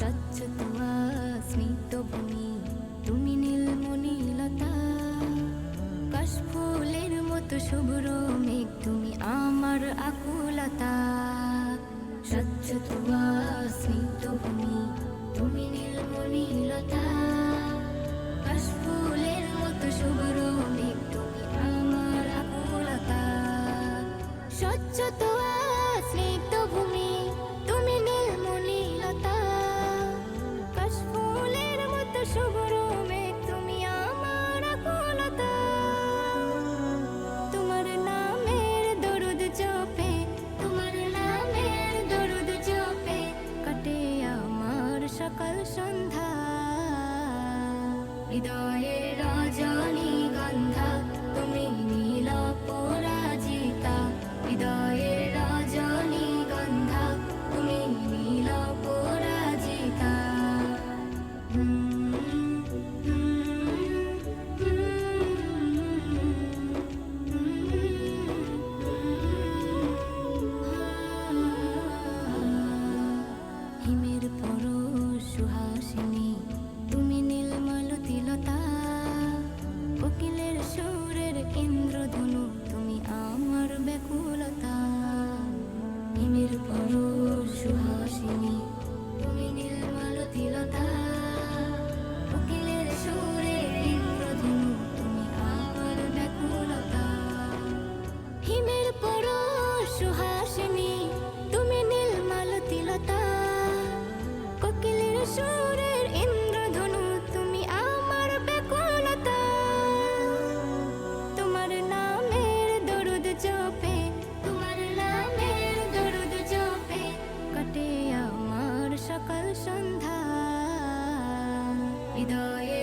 স্বচ্ছ তুয়া স্নিগ্ধ ভূমি, তুমি নীলমণিলতা। কাশফুলের মতো শুভ্র মেঘ, তুমি আমার আকুলতা। স্বচ্ছ তুয়া স্নিগ্ধ ভূমি, তুমি নীলমণিলতা। কাশফুলের মতো শুভ্র মেঘ, তুমি আমার আকুলতা। স্বচ্ছ তুয়া স্নিগ্ধ ভূমি, তুমি নীলমণিলতা। কাশফুলের মতো শুভ্র মেঘ, তুমি আমার আকুলতা। তোমার নামের দরুদ জপে, তোমার নামের দরুদ জপে কাটে আমার সকাল সন্ধ্যা। হৃদয়ের রজনীগন্ধা, তুমি নীল পরাজিতা। হৃদয়ের রজনীগন্ধা, তুমি নীল পরাজিতা। হিমের পরশ সুহাসিনী, তুমি নীলমালতিলতা। কোকিলের সুরের ইন্দ্রধনু, তুমি আমার ব্যাকুলতা। হিমের পরশ সুহাসিনী, তুমি নীলমালতিলতা। কোকিলের সুরের ইন্দ্রধনু, তুমি আমার ব্যাকুলতা। হিমের পরশ সুহাসিনী, তুমি নীলমালতিলতা। কোকিলের সুরের ইন্দ্রধনু, তুমি আমার ব্যাকুলতা। তোমার নামের দরুদ জপে, তোমার নামের দরুদ জপে কাটে আমার সকাল সন্ধ্যা। হৃদয়ে